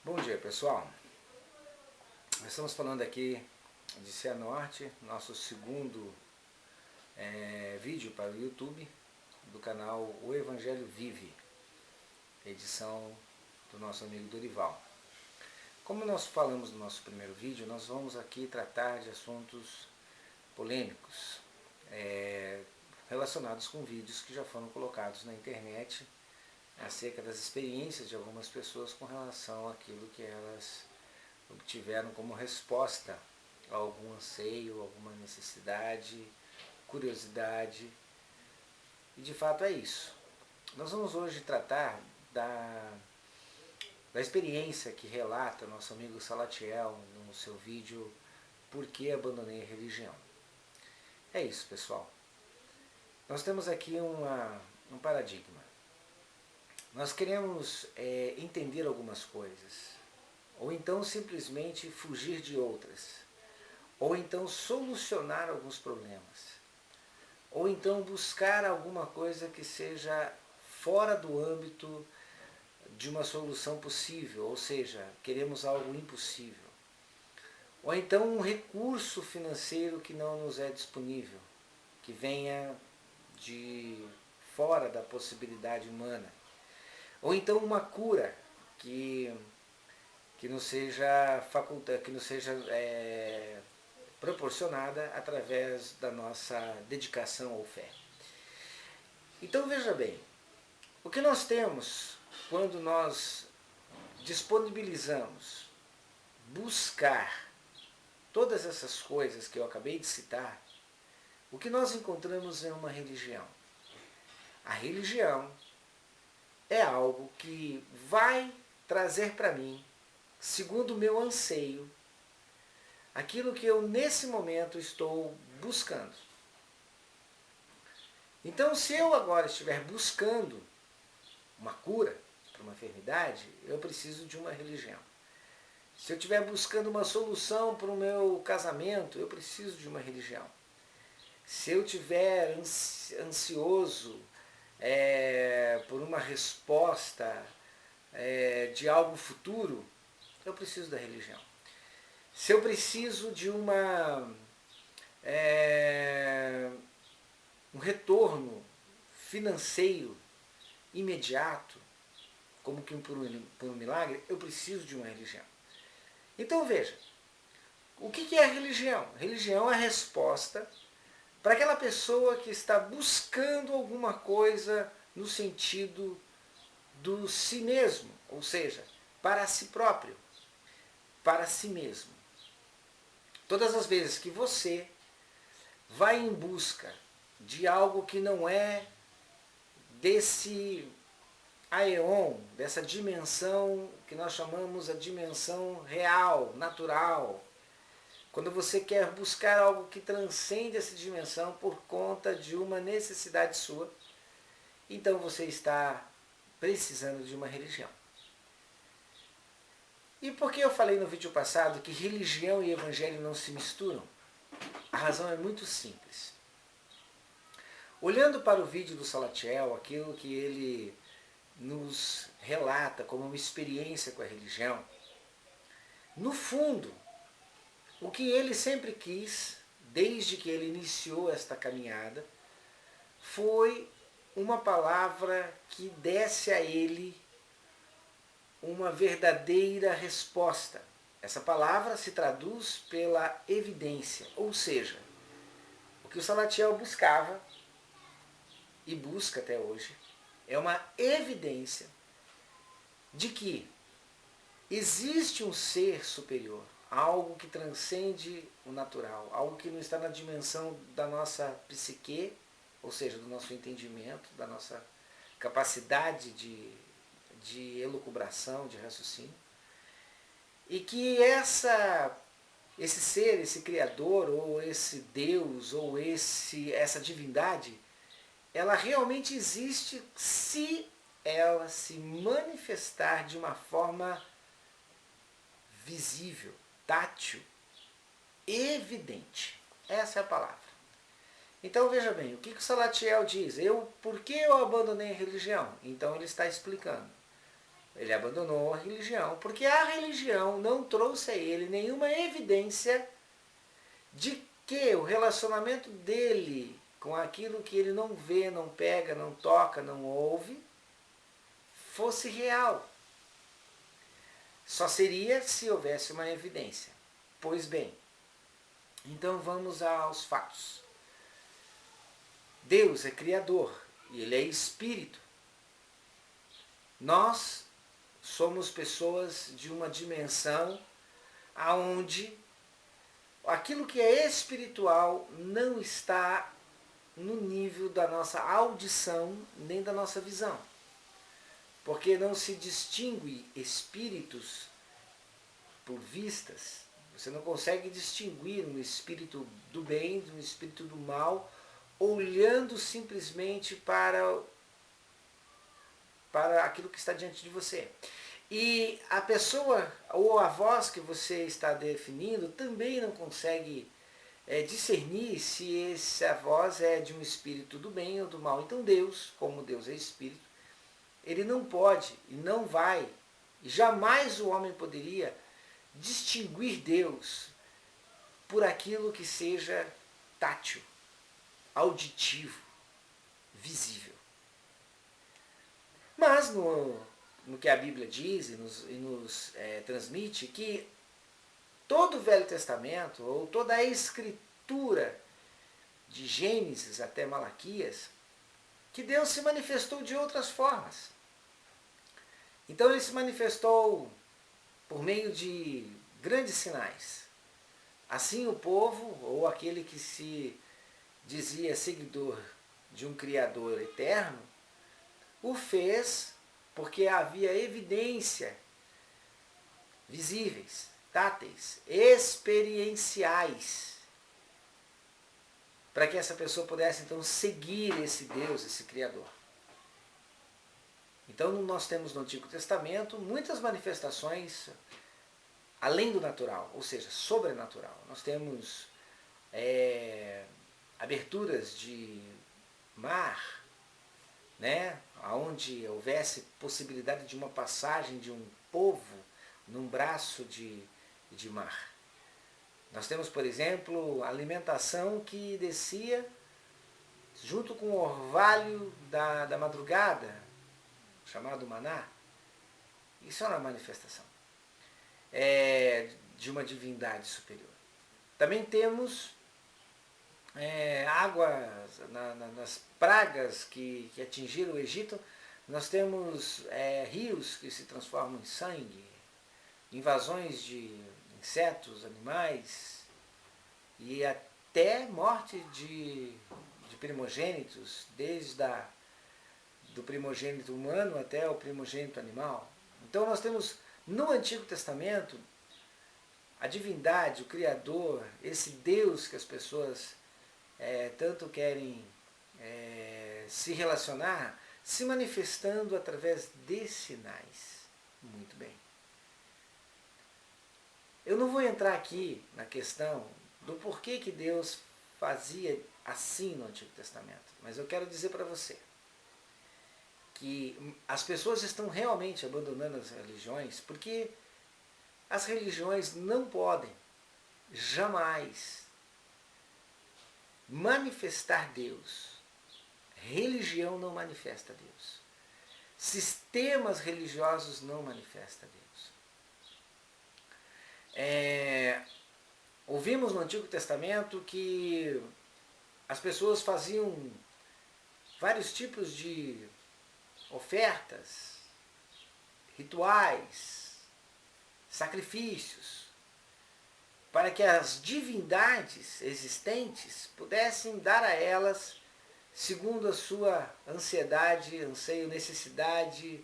Bom dia, pessoal. Nós estamos falando aqui de Cianorte, nosso segundo vídeo para o YouTube do canal O Evangelho Vive, edição do nosso amigo Dorival. Como nós falamos no nosso primeiro vídeo, nós vamos aqui tratar de assuntos polêmicos relacionados com vídeos que já foram colocados na internet acerca das experiências de algumas pessoas com relação àquilo que elas obtiveram como resposta a algum anseio, alguma necessidade, curiosidade. E de fato é isso. Nós vamos hoje tratar da experiência que relata nosso amigo Salatiel no seu vídeo Por que abandonei a religião? É isso, pessoal. Nós temos aqui um paradigma. Nós queremos entender algumas coisas, ou então simplesmente fugir de outras, ou então solucionar alguns problemas, ou então buscar alguma coisa que seja fora do âmbito de uma solução possível, ou seja, queremos algo impossível. Ou então um recurso financeiro que não nos é disponível, que venha de fora da possibilidade humana. Ou então uma cura que nos seja proporcionada através da nossa dedicação ou fé. Então veja bem, o que nós temos quando nós disponibilizamos buscar todas essas coisas que eu acabei de citar, o que nós encontramos é uma religião. A religião é algo que vai trazer para mim, segundo o meu anseio, aquilo que eu nesse momento estou buscando. Então, se eu agora estiver buscando uma cura para uma enfermidade, eu preciso de uma religião. Se eu estiver buscando uma solução para o meu casamento, eu preciso de uma religião. Se eu estiver ansioso por uma resposta de algo futuro, eu preciso da religião. Se eu preciso de um retorno financeiro imediato, como que por um milagre, eu preciso de uma religião. Então veja, o que é a religião? Religião é a resposta para aquela pessoa que está buscando alguma coisa no sentido do si mesmo, ou seja, para si próprio, para si mesmo. Todas as vezes que você vai em busca de algo que não é desse aeon, dessa dimensão que nós chamamos a dimensão real, natural, quando você quer buscar algo que transcende essa dimensão por conta de uma necessidade sua, então você está precisando de uma religião. E por que eu falei no vídeo passado que religião e evangelho não se misturam? A razão é muito simples. Olhando para o vídeo do Salatiel, aquilo que ele nos relata como uma experiência com a religião, no fundo, o que ele sempre quis, desde que ele iniciou esta caminhada, foi uma palavra que desse a ele uma verdadeira resposta. Essa palavra se traduz pela evidência, ou seja, o que o Salatiel buscava e busca até hoje é uma evidência de que existe um ser superior, algo que transcende o natural, algo que não está na dimensão da nossa psique, ou seja, do nosso entendimento, da nossa capacidade de elucubração, de raciocínio, e que esse ser, esse criador, ou esse Deus, ou essa divindade, ela realmente existe se ela se manifestar de uma forma visível, tátil, evidente. Essa é a palavra. Então veja bem, o que o Salatiel diz? Por que eu abandonei a religião? Então ele está explicando. Ele abandonou a religião, porque a religião não trouxe a ele nenhuma evidência de que o relacionamento dele com aquilo que ele não vê, não pega, não toca, não ouve, fosse real. Só seria se houvesse uma evidência. Pois bem, então vamos aos fatos. Deus é criador e Ele é espírito. Nós somos pessoas de uma dimensão aonde aquilo que é espiritual não está no nível da nossa audição nem da nossa visão. Porque não se distingue espíritos por vistas. Você não consegue distinguir um espírito do bem de um espírito do mal olhando simplesmente para aquilo que está diante de você. E a pessoa ou a voz que você está definindo também não consegue discernir se essa voz é de um espírito do bem ou do mal. Então Deus, como Deus é espírito, ele não pode e não vai, e jamais o homem poderia distinguir Deus por aquilo que seja tátil, auditivo, visível. Mas no que a Bíblia diz e nos transmite, que todo o Velho Testamento, ou toda a escritura de Gênesis até Malaquias, que Deus se manifestou de outras formas. Então ele se manifestou por meio de grandes sinais. Assim o povo, ou aquele que se dizia seguidor de um Criador eterno, o fez porque havia evidência visíveis, táteis, experienciais, para que essa pessoa pudesse então seguir esse Deus, esse Criador. Então nós temos no Antigo Testamento muitas manifestações além do natural, ou seja, sobrenatural. Nós temos aberturas de mar, né, onde houvesse possibilidade de uma passagem de um povo num braço de mar. Nós temos, por exemplo, alimentação que descia junto com o orvalho da madrugada, chamado maná. Isso é uma manifestação de uma divindade superior. Também temos águas nas pragas que atingiram o Egito. Nós temos rios que se transformam em sangue, invasões de insetos, animais e até morte de primogênitos, desde do primogênito humano até o primogênito animal. Então nós temos no Antigo Testamento a divindade, o Criador, esse Deus que as pessoas tanto querem se relacionar, se manifestando através de sinais. Muito bem. Eu não vou entrar aqui na questão do porquê que Deus fazia assim no Antigo Testamento, mas eu quero dizer para você que as pessoas estão realmente abandonando as religiões porque as religiões não podem jamais manifestar Deus. Religião não manifesta Deus. Sistemas religiosos não manifestam Deus. Ouvimos no Antigo Testamento que as pessoas faziam vários tipos de ofertas, rituais, sacrifícios, para que as divindades existentes pudessem dar a elas, segundo a sua ansiedade, anseio, necessidade,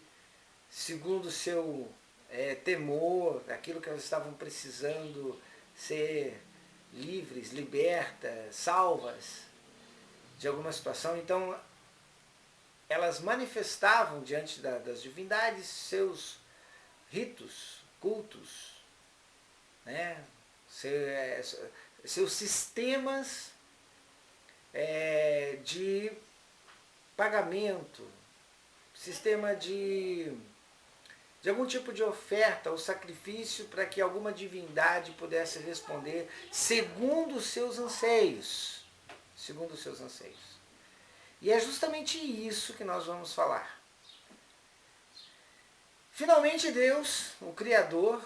segundo o seu temor, aquilo que elas estavam precisando ser livres, libertas, salvas de alguma situação. Então elas manifestavam diante das divindades seus ritos, cultos, né? Seus sistemas de pagamento, sistema de de algum tipo de oferta ou sacrifício para que alguma divindade pudesse responder segundo os seus anseios. Segundo os seus anseios. E é justamente isso que nós vamos falar. Finalmente Deus, o Criador,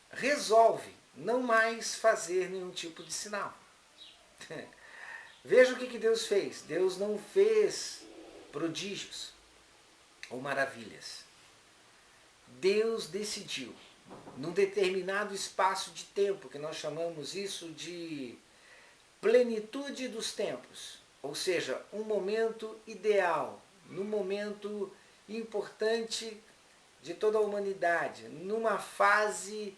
resolve não mais fazer nenhum tipo de sinal. Veja o que Deus fez. Deus não fez prodígios ou maravilhas. Deus decidiu, num determinado espaço de tempo, que nós chamamos isso de plenitude dos tempos, ou seja, um momento ideal, num momento importante de toda a humanidade, numa fase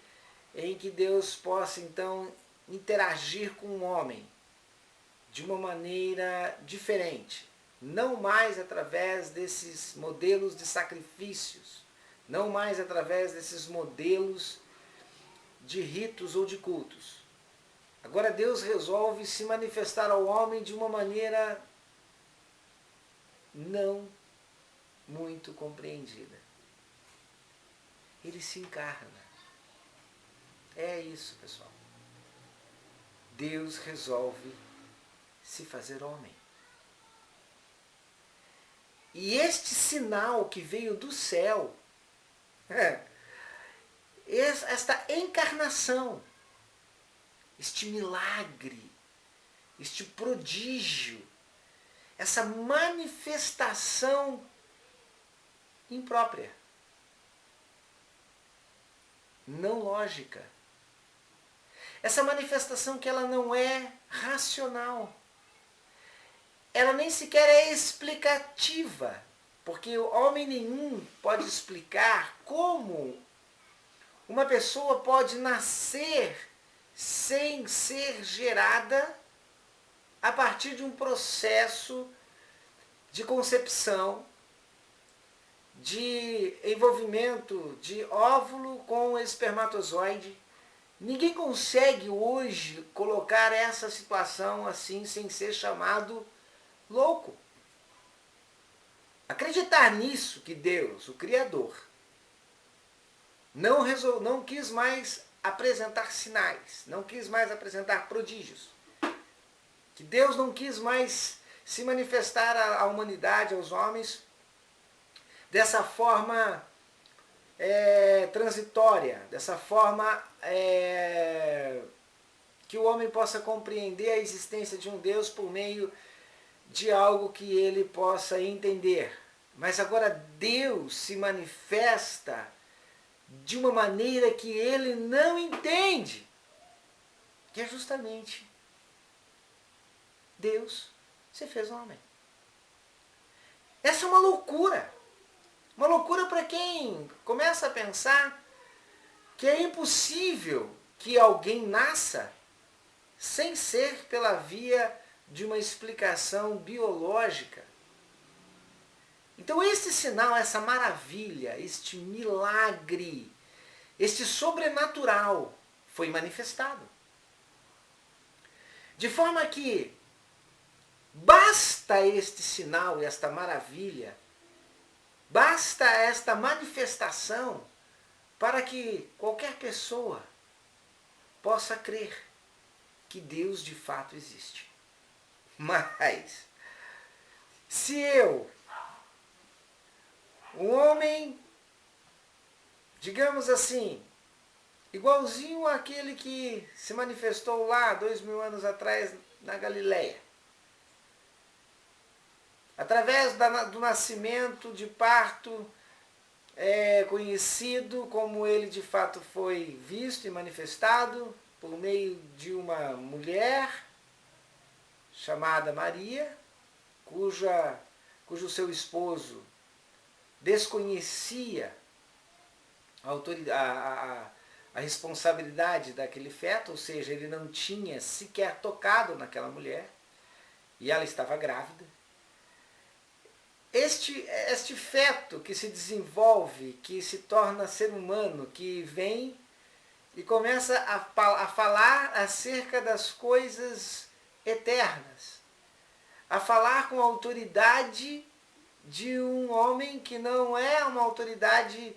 em que Deus possa então interagir com o homem de uma maneira diferente, não mais através desses modelos de sacrifícios, não mais através desses modelos de ritos ou de cultos. Agora Deus resolve se manifestar ao homem de uma maneira não muito compreendida. Ele se encarna. É isso, pessoal. Deus resolve se fazer homem. E este sinal que veio do céu, esta encarnação, este milagre, este prodígio, essa manifestação imprópria, não lógica. Essa manifestação que ela não é racional. Ela nem sequer é explicativa, porque homem nenhum pode explicar como uma pessoa pode nascer sem ser gerada a partir de um processo de concepção, de envolvimento de óvulo com espermatozoide. Ninguém consegue hoje colocar essa situação assim sem ser chamado louco. Acreditar nisso que Deus, o Criador, não quis mais apresentar sinais, não quis mais apresentar prodígios, que Deus não quis mais se manifestar à humanidade, aos homens, dessa forma transitória, dessa forma que o homem possa compreender a existência de um Deus por meio de algo que ele possa entender. Mas agora Deus se manifesta de uma maneira que ele não entende, que é justamente Deus se fez homem. Essa é uma loucura. Uma loucura para quem começa a pensar que é impossível que alguém nasça sem ser pela via de uma explicação biológica. Então este sinal, essa maravilha, este milagre, este sobrenatural foi manifestado. De forma que basta este sinal, esta maravilha, basta esta manifestação para que qualquer pessoa possa crer que Deus de fato existe. Mas, se eu, um homem, digamos assim, igualzinho àquele que se manifestou lá 2000 anos atrás na Galileia, através do nascimento, de parto, conhecido como ele de fato foi visto e manifestado por meio de uma mulher chamada Maria, cujo seu esposo desconhecia a responsabilidade daquele feto, ou seja, ele não tinha sequer tocado naquela mulher, e ela estava grávida. Este feto que se desenvolve, que se torna ser humano, que vem e começa a falar acerca das coisas eternas, a falar com a autoridade de um homem que não é uma autoridade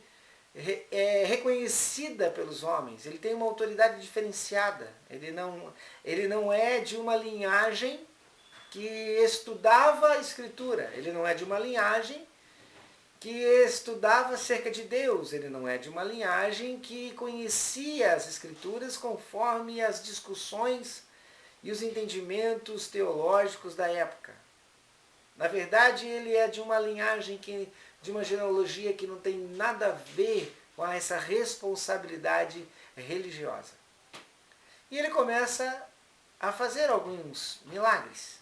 reconhecida pelos homens, ele tem uma autoridade diferenciada, ele não é de uma linhagem que estudava a Escritura, ele não é de uma linhagem que estudava acerca de Deus, ele não é de uma linhagem que conhecia as Escrituras conforme as discussões e os entendimentos teológicos da época. Na verdade, ele é de uma linhagem, de uma genealogia que não tem nada a ver com essa responsabilidade religiosa. E ele começa a fazer alguns milagres.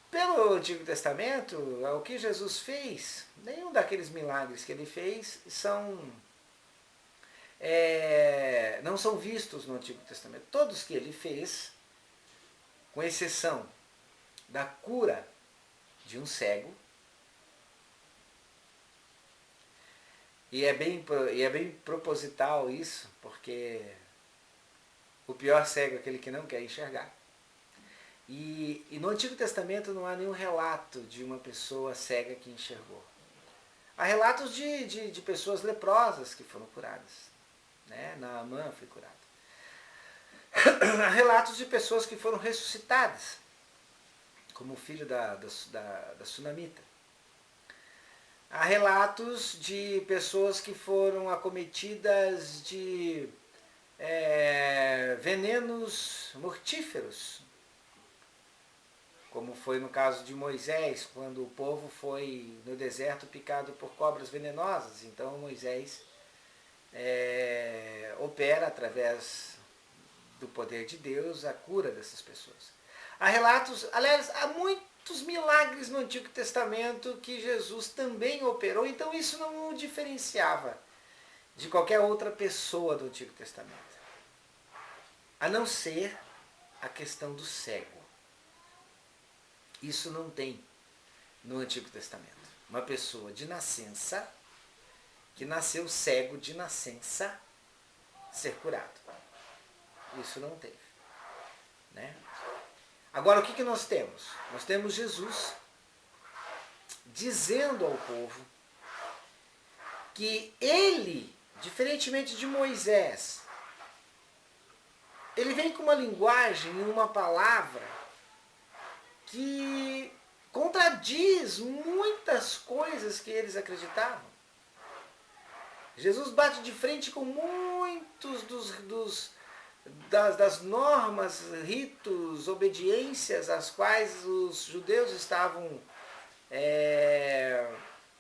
Pelo Antigo Testamento, o que Jesus fez, nenhum daqueles milagres que ele fez não são vistos no Antigo Testamento. Todos que ele fez, com exceção da cura de um cego, e é bem proposital isso, porque o pior cego é aquele que não quer enxergar. E no Antigo Testamento não há nenhum relato de uma pessoa cega que enxergou. Há relatos de pessoas leprosas que foram curadas. Né? Naamã foi curado. Há relatos de pessoas que foram ressuscitadas, como o filho da Sunamita. Há relatos de pessoas que foram acometidas de venenos mortíferos, como foi no caso de Moisés, quando o povo foi no deserto picado por cobras venenosas. Então Moisés opera através do poder de Deus a cura dessas pessoas. Há relatos, aliás, há muitos milagres no Antigo Testamento que Jesus também operou, então isso não o diferenciava de qualquer outra pessoa do Antigo Testamento. A não ser a questão do cego. Isso não tem no Antigo Testamento. Uma pessoa de nascença, que nasceu cego de nascença, ser curado. Isso não teve. Né? Agora, o que nós temos? Nós temos Jesus dizendo ao povo que ele, diferentemente de Moisés, ele vem com uma linguagem e uma palavra que contradiz muitas coisas que eles acreditavam. Jesus bate de frente com muitos das normas, ritos, obediências às quais os judeus estavam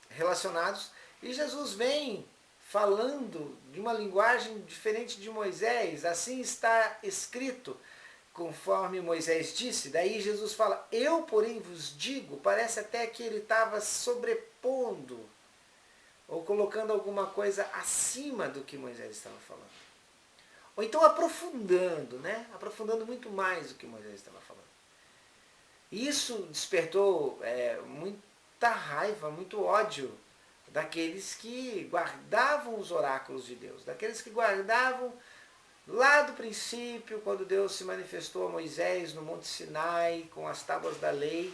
relacionados. E Jesus vem falando de uma linguagem diferente de Moisés. Assim está escrito, conforme Moisés disse. Daí Jesus fala, eu porém vos digo, parece até que ele estava sobrepondo ou colocando alguma coisa acima do que Moisés estava falando. Ou então aprofundando, né? Aprofundando muito mais do que Moisés estava falando. Isso despertou muita raiva, muito ódio daqueles que guardavam os oráculos de Deus, daqueles que guardavam lá do princípio, quando Deus se manifestou a Moisés no Monte Sinai, com as tábuas da lei.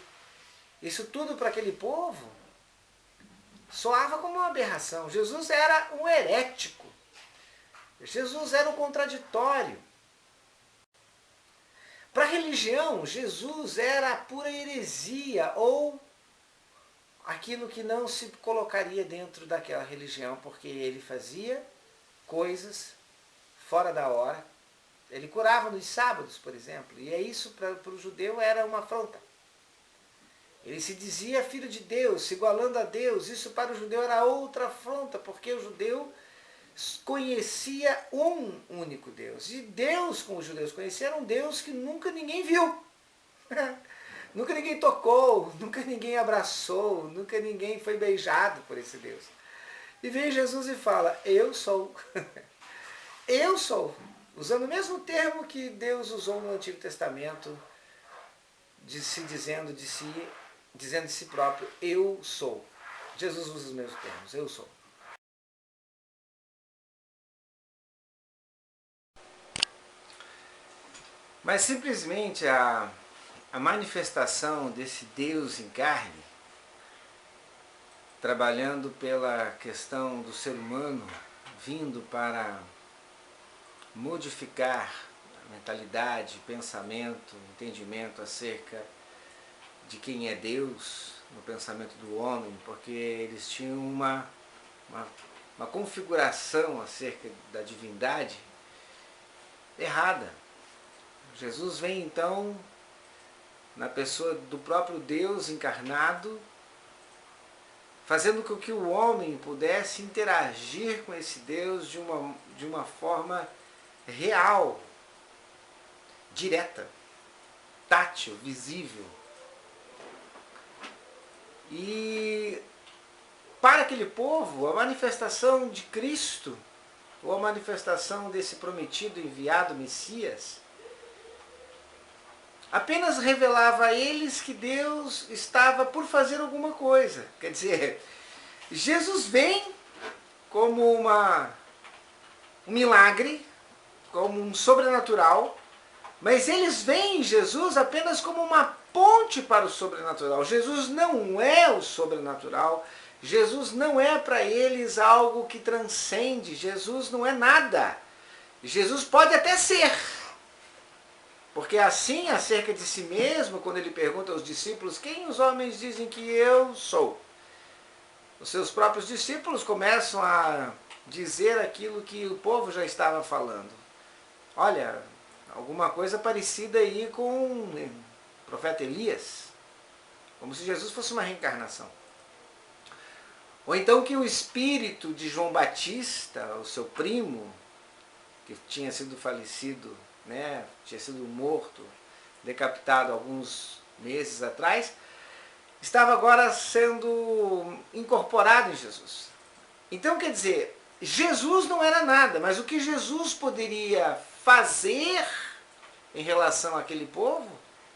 Isso tudo para aquele povo soava como uma aberração. Jesus era um herético. Jesus era um contraditório. Para a religião, Jesus era a pura heresia, ou aquilo que não se colocaria dentro daquela religião, porque ele fazia coisas fora da hora. Ele curava nos sábados, por exemplo, e isso para o judeu era uma afronta. Ele se dizia filho de Deus, se igualando a Deus. Isso para o judeu era outra afronta, porque o judeu conhecia um único Deus. E Deus, como os judeus conheciam, era um Deus que nunca ninguém viu. Nunca ninguém tocou, nunca ninguém abraçou, nunca ninguém foi beijado por esse Deus. E vem Jesus e fala, eu sou. Eu sou. Usando o mesmo termo que Deus usou no Antigo Testamento, dizendo de si próprio, eu sou. Jesus usa os mesmos termos, eu sou. Mas simplesmente a manifestação desse Deus em carne trabalhando pela questão do ser humano, vindo para modificar a mentalidade, pensamento, entendimento acerca de quem é Deus no pensamento do homem, porque eles tinham uma configuração acerca da divindade errada. Jesus vem então na pessoa do próprio Deus encarnado, fazendo com que o homem pudesse interagir com esse Deus de uma forma real, direta, tátil, visível. E para aquele povo, a manifestação de Cristo, ou a manifestação desse prometido enviado Messias, apenas revelava a eles que Deus estava por fazer alguma coisa. Quer dizer, Jesus vem como um milagre, como um sobrenatural, mas eles veem Jesus apenas como uma ponte para o sobrenatural. Jesus não é o sobrenatural. Jesus não é para eles algo que transcende. Jesus não é nada. Jesus pode até ser. Porque assim, acerca de si mesmo, quando ele pergunta aos discípulos, quem os homens dizem que eu sou? Os seus próprios discípulos começam a dizer aquilo que o povo já estava falando. Olha, alguma coisa parecida aí com o profeta Elias, como se Jesus fosse uma reencarnação. Ou então que o espírito de João Batista, o seu primo, que tinha sido falecido, né, tinha sido morto, decapitado alguns meses atrás, estava agora sendo incorporado em Jesus. Então, quer dizer, Jesus não era nada, mas o que Jesus poderia fazer em relação àquele povo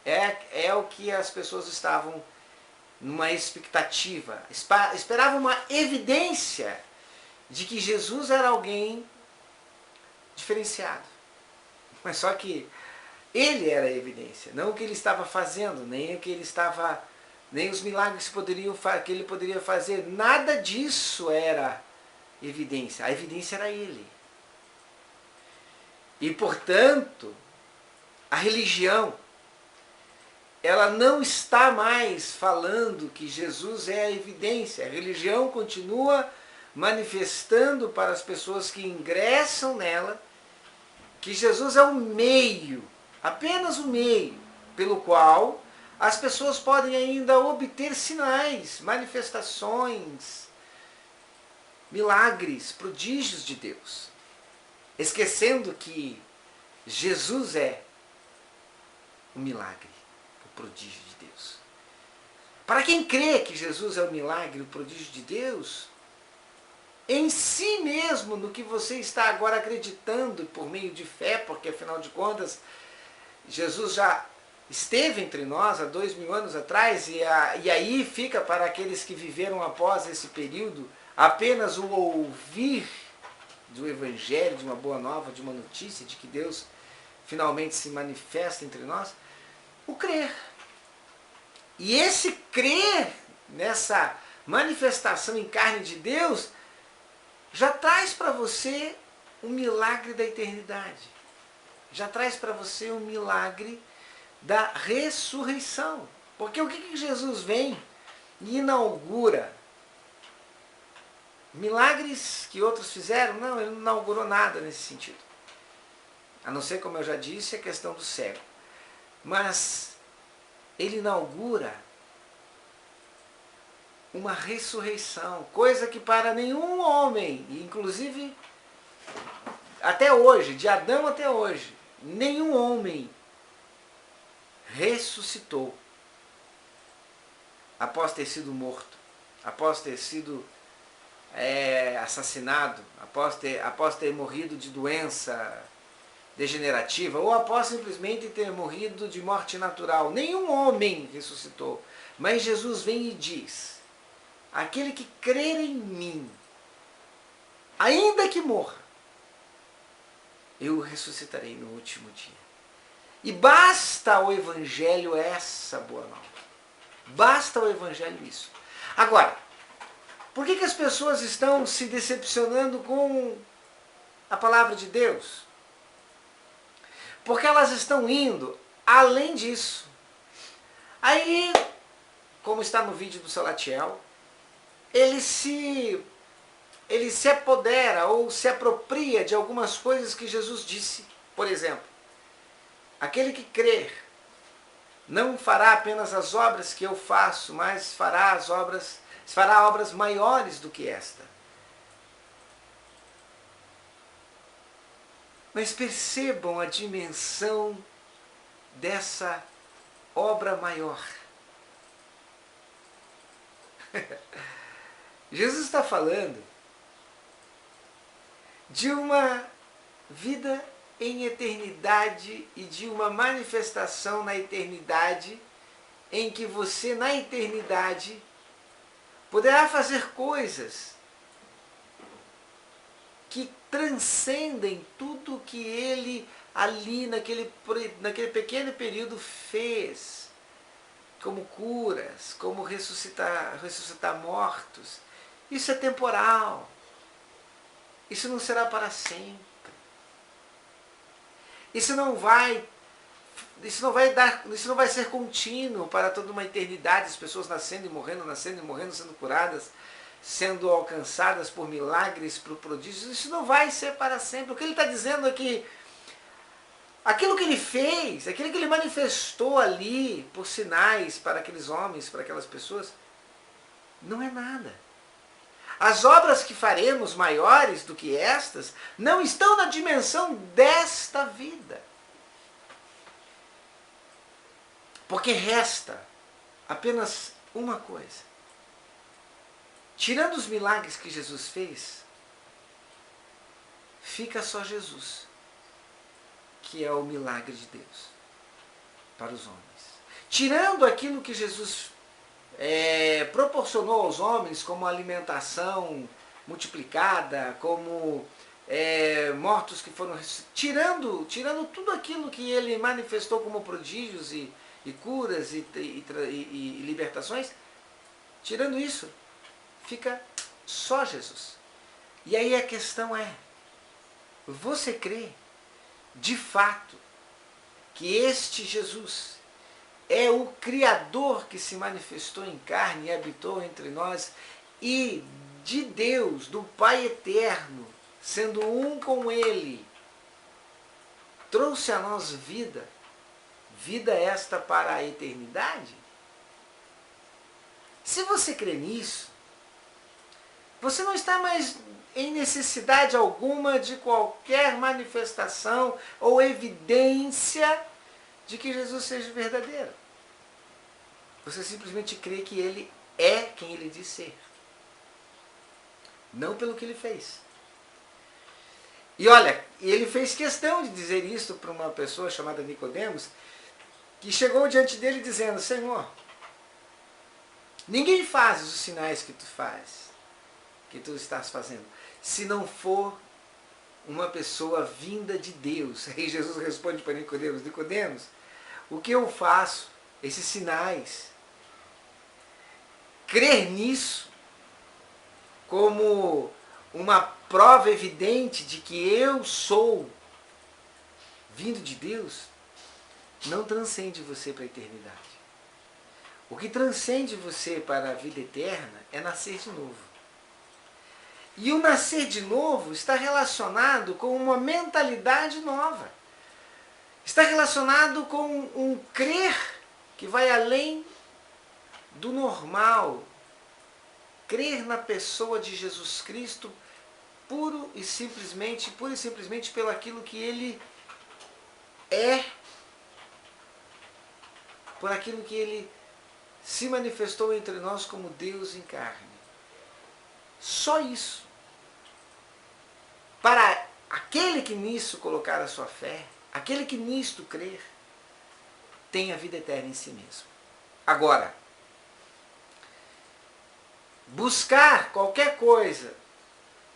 é o que as pessoas estavam numa expectativa, esperavam uma evidência de que Jesus era alguém diferenciado. Mas só que ele era a evidência, não o que ele estava fazendo, nem o que ele estava, nem os milagres que ele poderia fazer, nada disso era evidência. A evidência era ele. E, portanto, a religião, ela não está mais falando que Jesus é a evidência. A religião continua manifestando para as pessoas que ingressam nela que Jesus é o meio, apenas o meio, pelo qual as pessoas podem ainda obter sinais, manifestações, milagres, prodígios de Deus. Esquecendo que Jesus é o milagre, o prodígio de Deus. Para quem crê que Jesus é o milagre, o prodígio de Deus, em si mesmo, no que você está agora acreditando por meio de fé, porque afinal de contas, Jesus já esteve entre nós há 2000 anos atrás, e aí fica para aqueles que viveram após esse período apenas o ouvir do Evangelho, de uma boa nova, de uma notícia de que Deus finalmente se manifesta entre nós, o crer. E esse crer nessa manifestação em carne de Deus já traz para você um milagre da eternidade. Já traz para você um milagre da ressurreição. Porque o que Jesus vem e inaugura? Milagres que outros fizeram? Não, ele não inaugurou nada nesse sentido. A não ser, como eu já disse, a questão do cego. Mas ele inaugura uma ressurreição, coisa que para nenhum homem, inclusive até hoje, de Adão até hoje, nenhum homem ressuscitou após ter sido morto, após ter sido assassinado, após ter morrido de doença degenerativa, ou após simplesmente ter morrido de morte natural. Nenhum homem ressuscitou. Mas Jesus vem e diz: aquele que crer em mim, ainda que morra, eu o ressuscitarei no último dia. E basta ao Evangelho essa boa nova. Basta ao Evangelho isso. Agora, Por que as pessoas estão se decepcionando com a palavra de Deus? Porque elas estão indo além disso. Aí, como está no vídeo do Salatiel, ele se apodera ou se apropria de algumas coisas que Jesus disse. Por exemplo, aquele que crer não fará apenas as obras que eu faço, mas fará obras maiores do que esta. Mas percebam a dimensão dessa obra maior. Jesus está falando de uma vida em eternidade e de uma manifestação na eternidade, em que você, na eternidade, poderá fazer coisas que transcendem tudo que ele ali naquele pequeno período fez, como curas, como ressuscitar mortos. Isso é temporal. Isso não será para sempre. Isso não vai ser contínuo para toda uma eternidade, as pessoas nascendo e morrendo, sendo curadas, sendo alcançadas por milagres, por prodígios. Isso não vai ser para sempre. O que ele está dizendo é que aquilo que ele fez, aquilo que ele manifestou ali por sinais para aqueles homens, para aquelas pessoas, não é nada. As obras que faremos maiores do que estas não estão na dimensão desta vida. Porque resta apenas uma coisa. Tirando os milagres que Jesus fez, fica só Jesus, que é o milagre de Deus para os homens. Tirando aquilo que Jesus proporcionou aos homens, como alimentação multiplicada, como mortos que foram ressuscitados, tirando tudo aquilo que ele manifestou como prodígios e curas e libertações, tirando isso, fica só Jesus. E aí a questão é, você crê de fato que este Jesus é o Criador que se manifestou em carne e habitou entre nós, e de Deus, do Pai eterno, sendo um com Ele, trouxe a nós vida esta para a eternidade? Se você crê nisso, você não está mais em necessidade alguma de qualquer manifestação ou evidência de que Jesus seja verdadeiro. Você simplesmente crê que ele é quem ele diz ser, não pelo que ele fez. E olha, ele fez questão de dizer isso para uma pessoa chamada Nicodemos, que chegou diante dele dizendo: Senhor, ninguém faz os sinais que tu fazes, que tu estás fazendo, se não for uma pessoa vinda de Deus. Aí Jesus responde para Nicodemos: Nicodemos, o que eu faço, esses sinais, crer nisso como uma prova evidente de que eu sou vindo de Deus, não transcende você para a eternidade. O que transcende você para a vida eterna é nascer de novo. E o nascer de novo está relacionado com uma mentalidade nova. Está relacionado com um crer que vai além do normal. Crer na pessoa de Jesus Cristo pura e simplesmente pelo aquilo que ele é, por aquilo que ele se manifestou entre nós como Deus em carne. Só isso. Para aquele que nisso colocar a sua fé, aquele que nisto crer, tem a vida eterna em si mesmo. Agora, buscar qualquer coisa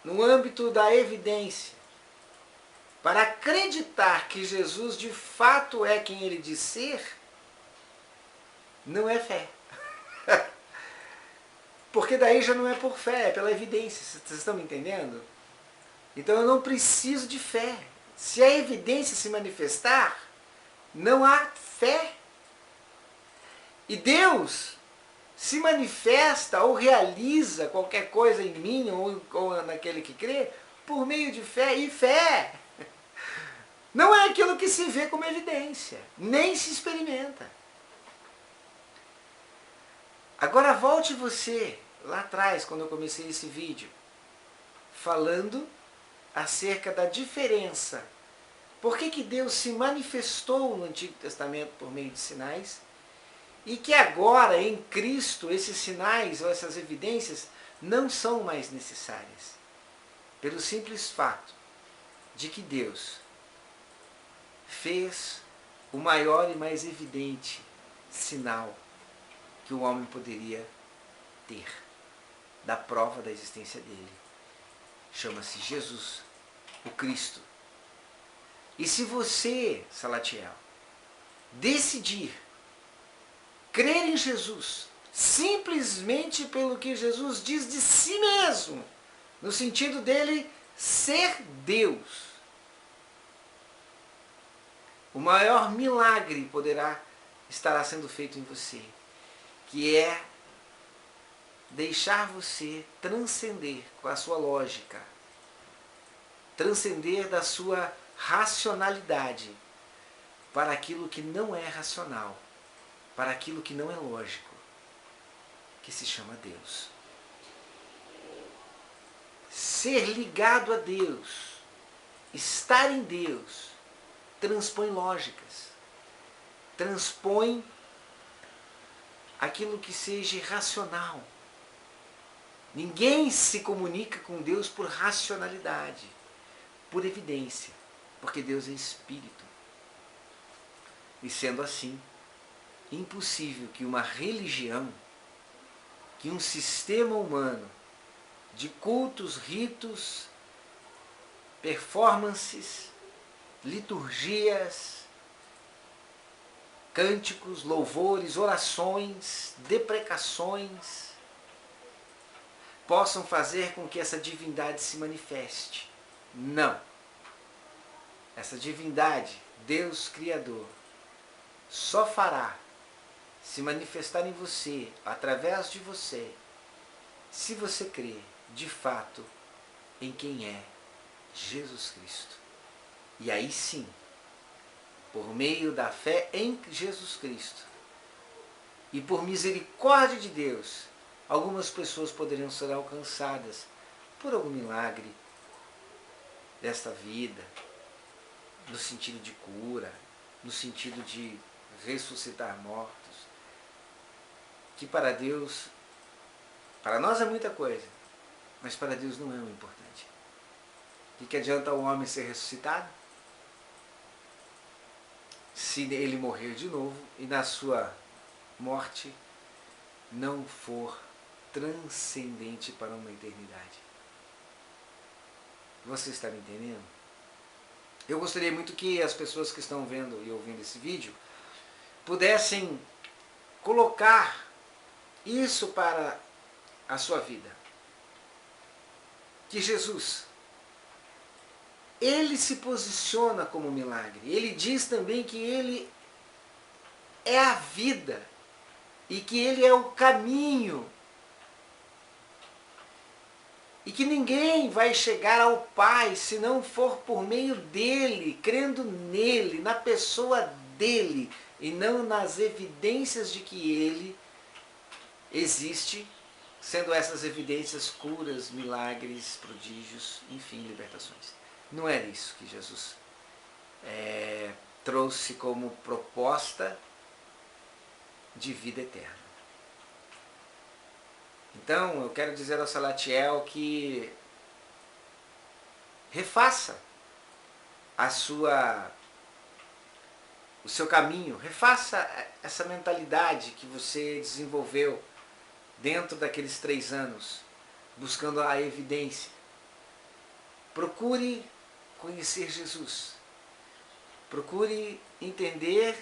no âmbito da evidência para acreditar que Jesus de fato é quem ele diz ser, não é fé. Porque daí já não é por fé, é pela evidência. Vocês estão me entendendo? Então eu não preciso de fé. Se a evidência se manifestar, não há fé. E Deus se manifesta ou realiza qualquer coisa em mim ou naquele que crê por meio de fé. E fé não é aquilo que se vê como evidência, nem se experimenta. Agora volte você lá atrás, quando eu comecei esse vídeo, falando acerca da diferença. Por que Deus se manifestou no Antigo Testamento por meio de sinais e que agora em Cristo esses sinais ou essas evidências não são mais necessárias? Pelo simples fato de que Deus fez o maior e mais evidente sinal que o homem poderia ter da prova da existência dele. Chama-se Jesus, o Cristo. E se você, Salatiel, decidir crer em Jesus, simplesmente pelo que Jesus diz de si mesmo, no sentido dele ser Deus, o maior milagre estará sendo feito em você, que é deixar você transcender com a sua lógica, transcender da sua racionalidade para aquilo que não é racional, para aquilo que não é lógico, que se chama Deus. Ser ligado a Deus, estar em Deus, transpõe lógicas, transpõe aquilo que seja racional. Ninguém se comunica com Deus por racionalidade, por evidência, porque Deus é Espírito. E sendo assim, impossível que uma religião, que um sistema humano de cultos, ritos, performances, liturgias, cânticos, louvores, orações, deprecações, possam fazer com que essa divindade se manifeste. Não. Essa divindade, Deus Criador, só fará se manifestar em você, através de você, se você crer de fato em quem é Jesus Cristo. E aí sim, por meio da fé em Jesus Cristo e por misericórdia de Deus, algumas pessoas poderiam ser alcançadas por algum milagre desta vida, no sentido de cura, no sentido de ressuscitar mortos, que para Deus, para nós é muita coisa, mas para Deus não é o importante. O que adianta o homem ser ressuscitado se ele morrer de novo e na sua morte não for transcendente para uma eternidade? Você está me entendendo? Eu gostaria muito que as pessoas que estão vendo e ouvindo esse vídeo pudessem colocar isso para a sua vida. Que Jesus, ele se posiciona como milagre. Ele diz também que ele é a vida e que ele é o caminho. E que ninguém vai chegar ao Pai se não for por meio dele, crendo nele, na pessoa dele, e não nas evidências de que ele existe, sendo essas evidências curas, milagres, prodígios, enfim, libertações. Não era isso que Jesus trouxe como proposta de vida eterna. Então, eu quero dizer ao Salatiel que refaça o seu caminho, refaça essa mentalidade que você desenvolveu dentro daqueles 3 anos, buscando a evidência. Procure conhecer Jesus. Procure entender,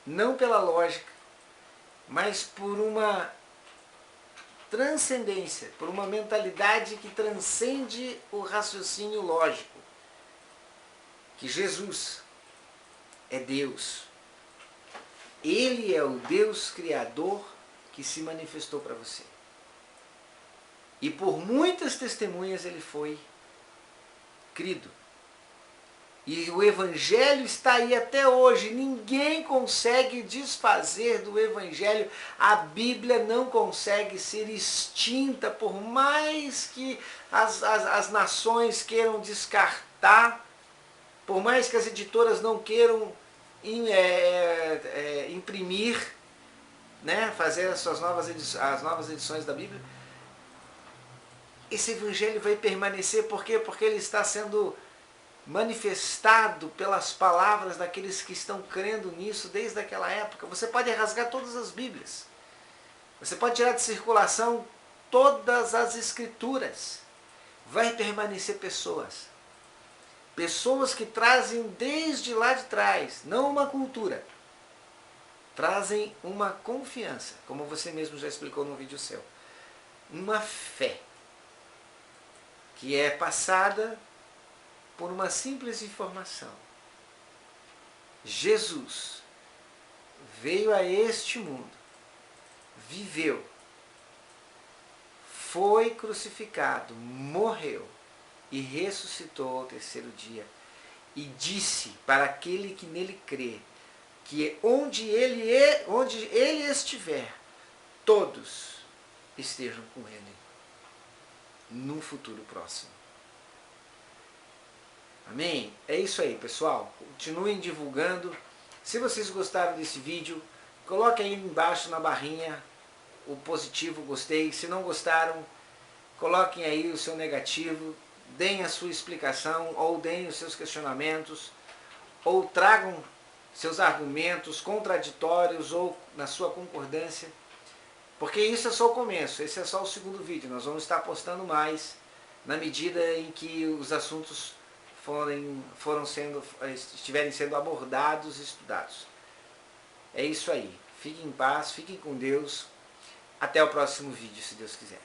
não pela lógica, mas por uma transcendência, por uma mentalidade que transcende o raciocínio lógico. Que Jesus é Deus. Ele é o Deus Criador que se manifestou para você. E por muitas testemunhas ele foi crido. E o Evangelho está aí até hoje. Ninguém consegue desfazer do Evangelho. A Bíblia não consegue ser extinta, por mais que as nações queiram descartar, por mais que as editoras não queiram imprimir, né, fazer as novas edições da Bíblia. Esse Evangelho vai permanecer. Por quê? Porque ele está sendo manifestado pelas palavras daqueles que estão crendo nisso desde aquela época. Você pode rasgar todas as Bíblias. Você pode tirar de circulação todas as Escrituras. Vai permanecer pessoas. Pessoas que trazem desde lá de trás, não uma cultura, trazem uma confiança, como você mesmo já explicou no vídeo seu. Uma fé que é passada por uma simples informação. Jesus veio a este mundo, viveu, foi crucificado, morreu e ressuscitou ao terceiro dia. E disse para aquele que nele crê, que onde ele estiver, todos estejam com ele no futuro próximo. Amém? É isso aí, pessoal. Continuem divulgando. Se vocês gostaram desse vídeo, coloquem aí embaixo na barrinha o positivo, gostei. Se não gostaram, coloquem aí o seu negativo, deem a sua explicação, ou deem os seus questionamentos, ou tragam seus argumentos contraditórios ou na sua concordância, porque isso é só o começo, esse é só o segundo vídeo. Nós vamos estar postando mais na medida em que os assuntos estiverem sendo abordados e estudados. É isso aí. Fiquem em paz, fiquem com Deus. Até o próximo vídeo, se Deus quiser.